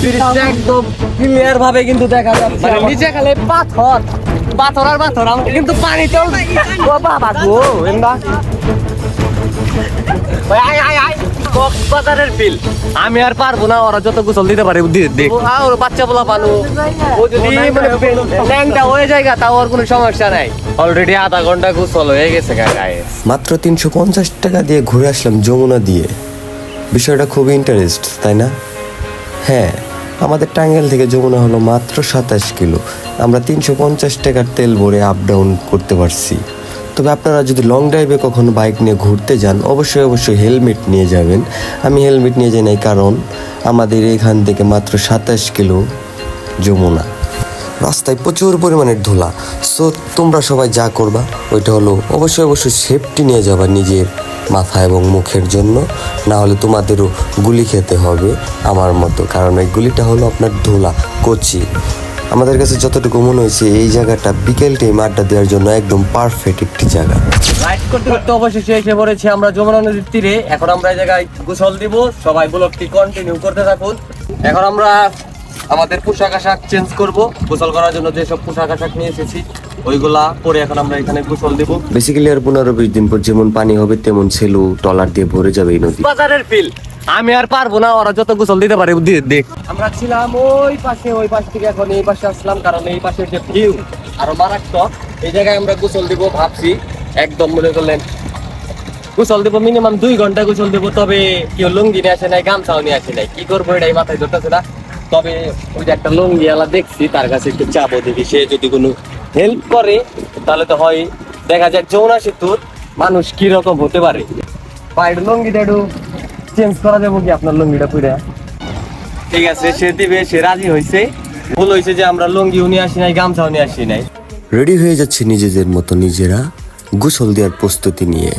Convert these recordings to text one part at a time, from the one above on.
ব্রিজটা একদম ক্লিয়ার ভাবে কিন্তু দেখা যাচ্ছে, মানে নিচে খালি পাথর পাথর আর পাথর, আমাকে কিন্তু পানি চল ও বাবা গো এন্দা আয় আয় আয় কক্সবাজারের ফিল। আমি আর পারবো না, ওরা যত গোসল দিতে পারে দেখ আর বাচ্চা বলা পানু ও যদি মানে ল্যাংটা হয়ে যায় তাও আর কোনো সমস্যা নাই। অলরেডি আধা ঘন্টা গোসল হয়ে গেছে গায়ে। মাত্র 350 টাকা দিয়ে ঘুরে আসলাম যমুনা দিয়ে। বিষয়টা খুবই ইন্টারেস্ট, তাই না? হ্যাঁ, আমাদের টাঙ্গাইল থেকে যমুনা হলো মাত্র 27 কিলো। আমরা 350 টাকার তেল ভরে আপ ডাউন করতে পারছি। তবে আপনারা যদি লং ড্রাইভে কখনো বাইক নিয়ে ঘুরতে যান, অবশ্যই হেলমেট নিয়ে যাবেন। আমি হেলমেট নিয়ে যাই নাই, কারণ আমাদের এখান থেকে মাত্র 27 কিলো যমুনা। রাস্তায় প্রচুর পরিমাণের ধুলা। সো তোমরা সবাই যা করবা ওইটা হলো অবশ্যই সেফটি নিয়ে যাবা নিজের মাথা এবং মুখের জন্য, না হলে তোমাদেরও গুলি খেতে হবে আমার মতো, কারণ এই গুলিটা হলো আপনার ধুলা কচি। আমাদের কাছে যতটুকু মনে হয়েছে এই জায়গাটা বিকেল টাইম আড্ডা দেওয়ার জন্য একদম পারফেক্ট একটি জায়গা। রাইড করতে করতে অবশেষে এসে পড়েছি আমরা যমুনা নদীর তীরে। এখন আমরা এই জায়গায় গোসল দিব, সবাই ব্লগটি কন্টিনিউ করতে থাকুন। এখন আমরা আমাদের পোশাক আশাক চেঞ্জ করব, গোসল করার জন্য যেসব পোশাক আশাক নিয়ে এসেছি ওইগুলা পরে এখন আমরা এখানে গোসল দিব। বেসিক্যালি আর 15-20 দিন পর যেমন পানি হবে তেমন সেলু ট্রলার দিয়ে ভরে যাবে এই নদী। বাজারের ফিল আমি আর পারবো না, ওরা যত গোসল দিতে পারে দেখ। আমরা ছিলাম ওই পাশ থেকে এখন এই পাশে আসলাম, কারণ এই পাশের যে ভিউ আরো মারাত্মক। এই জায়গায় আমরা গোসল দিব ভাবছি, একদম মনে করলেন গোসল দেবো মিনিমাম 2 ঘন্টা গোসল দেবো। তবে কেউ লুঙ্গি নিয়ে আসে নাই, গামছাও নিয়ে আসে নাই, কি করবো এটাই মাথায় ধরতেছে না। তবে ওই যে একটা লুঙ্গি আলা দেখছি, তার কাছে একটু চাপও দেখি, সে যদি কোনো হেল্প করে তাহলে তো হয়। দেখা যায় যমুনা সেতুর মানুষ কি রকম হতে পারে। বাইরের লুঙ্গিটা একটু চেঞ্জ করা যাবো কি আপনার লুঙ্গিটা পুরা? ঠিক আছে, সে দিবে, সে রাজি হয়েছে। ভুল হয়েছে যে আমরা লুঙ্গিও নিয়ে আসি নাই, গামছাও নিয়ে আসি নাই। রেডি হয়ে যাচ্ছে নিজেদের মতো নিজেরা গোসল দেওয়ার প্রস্তুতি নিয়ে।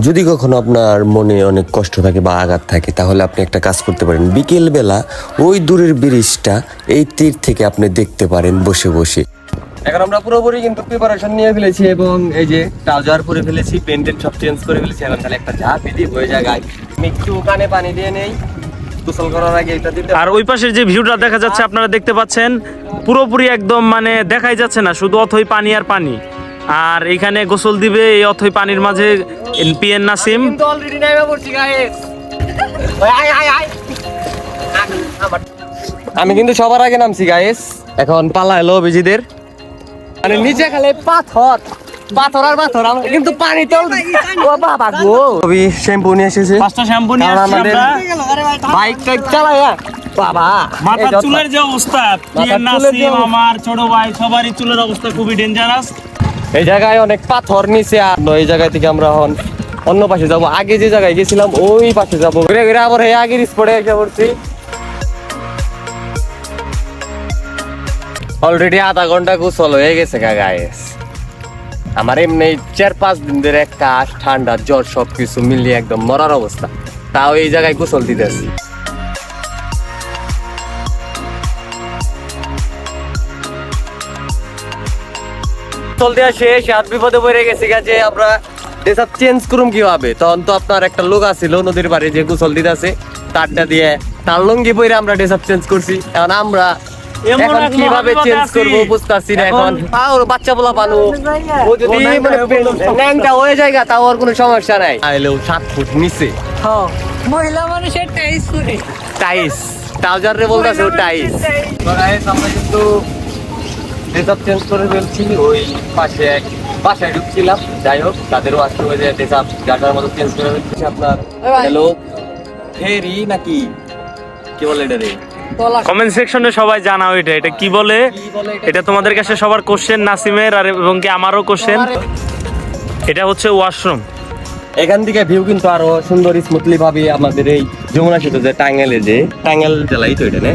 যদি কখনো আপনার মনে অনেক কষ্ট থাকে বা আঘাত থাকে, তাহলে আপনি একটা কাজ করতে পারেন। বিকেল বেলা ওই দূরের ব্রিজটা এই তীর থেকে আপনি দেখতে পারেন বসে বসে। এখন আমরা পুরোপুরি কিন্তু প্রিপারেশন নিয়ে ফেলেছি এবং এই যে ট্রাউজার পরে ফেলেছি, প্যান্ট সব চেঞ্জ করে ফেলেছি। এখন খালি একটা ঝাঁপ দিয়ে হয়ে জায়গায় আমি একটু কানে পানি দিয়ে নেই, গোসল করার আগে এটা দিতে। আর ওই পাশের যে ভিউটা দেখা যাচ্ছে আপনারা দেখতে পাচ্ছেন, পুরোপুরি একদম মানে দেখাই যাচ্ছে না, শুধু অথই পানি আর পানি। আর এখানে গোসল দিবে এই অথই পানির মাঝে পিএন নাসিম। কিন্তু অলরেডি নাইবা পড়ছি গাইস। আয় আয় আয় আমি কিন্তু সবার আগে নামছি গাইস। এখন পালা এলো অভিজিদের, মানে নিচে খালি পাথর পাথর আর পাথর, আমাকে কিন্তু পানি তো ও বাবা গো। অভি শ্যাম্পু নিয়ে এসেছে, 5টা শ্যাম্পু নিয়ে আসছি আমরা। বাইক টাইক চালায় বাবা, মাথার চুলের যে অবস্থা, পিএন নাসিম আমার ছোট ভাই সবারই চুলের অবস্থা খুবই ডেঞ্জারাস। এই জায়গায় অনেক পাথর নিচে, আর এই জায়গা থেকে আমরা অন্য পাশে যাবো। আগে যে জায়গায় গেছিলাম ওই পাশে যাবো, ঘুরে ঘুরে আবার এই আগের স্পটে এসে পড়ছি। অলরেডি আধা ঘন্টা গোসল হয়ে গেছে গাইস। আমার এমনি 4-5 দিন ধরে কাশ ঠান্ডা জ্বর সবকিছু মিলিয়ে একদম মরার অবস্থা, তাও এই জায়গায় গোসল দিতেছি। গোসল দেওয়া শেষ, আর বিপদে পড়ে গেছি যে আমরা এসব চেঞ্জ করুম কিভাবে। তখন তো আপনার একটা লোক আছিল নদীর পাড়ে যে গোসল দিতেছে, তারটা দিয়ে তার লুঙ্গি পরে আমরা ড্রেস চেঞ্জ করছি। এখন আমরা এখন কিভাবে চেঞ্জ করবো বুঝতেছি না। এখন আর বাচ্চা বলা পানু ও যদি মানে ল্যাংটা হয়ে যায় তাও আর কোনো সমস্যা নাই। আইলেও 7 ফুট নিচে মহিলা মানুষের টাইস করে টাইস ট্রাউজার রে বলতাছে ও টাইস। তো গাইস আমরা কিন্তু ড্রেস চেঞ্জ করে ফেলছি, ওই পাশে এক বাসায় ঢুকছিলাম। যাই হোক, তাদেরও আসতে হয়ে যায় ড্রেস যাটার মতো চেঞ্জ করে ফেলছি। আপনার হ্যালো ফেরি নাকি কি বলে এটা রে? কমেন্ট সেকশনে সবাই জানাও এটা কি বলে। এটা তোমাদের কাছে সবার কোশ্চেন, নাসিমের আর এবং কি আমারও কোশ্চেন। এটা হচ্ছে ওয়াশরুম। এখান থেকে ভিউ কিন্তু আরো সুন্দর স্মুথলি ভাবে আমাদের এই যমুনা সেতু যে টাঙ্গাইলে যে টাঙ্গাইল জেলাই তো এটা না,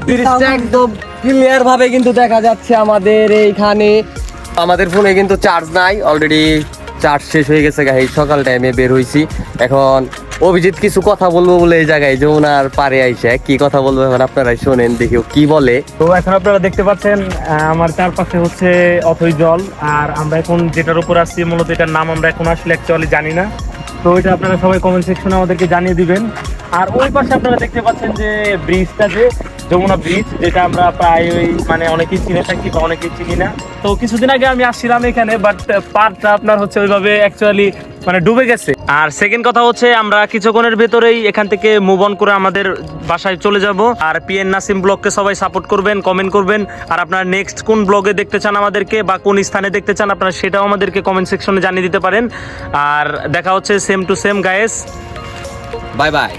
ব্রিজটা একদম ক্লিয়ার ভাবে কিন্তু দেখা যাচ্ছে আমাদের এইখানে। আমাদের ফোনে কিন্তু চার্জ নাই, অলরেডি চার্জ শেষ হয়ে গেছে গাইস। সকাল টাইমে বের হইছি। এখন অভিজিৎ কিছু কথা বলবো বলে এই জায়গায় যমুনার পারে আইসে কি কথা বলবো এখন আপনারাই শোনেন, দেখি কি বলে। তো এখন আপনারা দেখতে পাচ্ছেন আমার চারপাশে হচ্ছে অথই জল, আর আমরা এখন যেটার উপর আসছি মূলত এটার নাম আমরা এখন আসলে অ্যাকচুয়ালি জানি না। তো এটা আপনারা সবাই কমেন্ট সেকশনে আমাদেরকে জানিয়ে দিবেন। আর ওই পাশে আপনারা দেখতে পাচ্ছেন যে ব্রিজটা, যে যমুনা ব্রিজ, যেটা আমরা প্রায় ওই মানে অনেকেই চিনে থাকি বা অনেকেই চিনি না। তো কিছুদিন আগে আমি আসছিলাম এখানে, বাট পাড়টা আপনার হচ্ছে ওইভাবে অ্যাকচুয়ালি মানে ডুবে গেছে। আর সেকেন্ড কথা হচ্ছে আমরা কিছুক্ষণের ভেতরেই এখান থেকে মুভ অন করে আমাদের বাসায় চলে যাব। আর পিএন নাসিম ব্লগকে সবাই সাপোর্ট করবেন, কমেন্ট করবেন। আর আপনারা নেক্সট কোন ব্লগে দেখতে চান আমাদেরকে বা কোন স্থানে দেখতে চান আপনারা সেটাও আমাদেরকে কমেন্ট সেকশনে জানিয়ে দিতে পারেন। আর দেখা হচ্ছে same to same guys. Bye bye.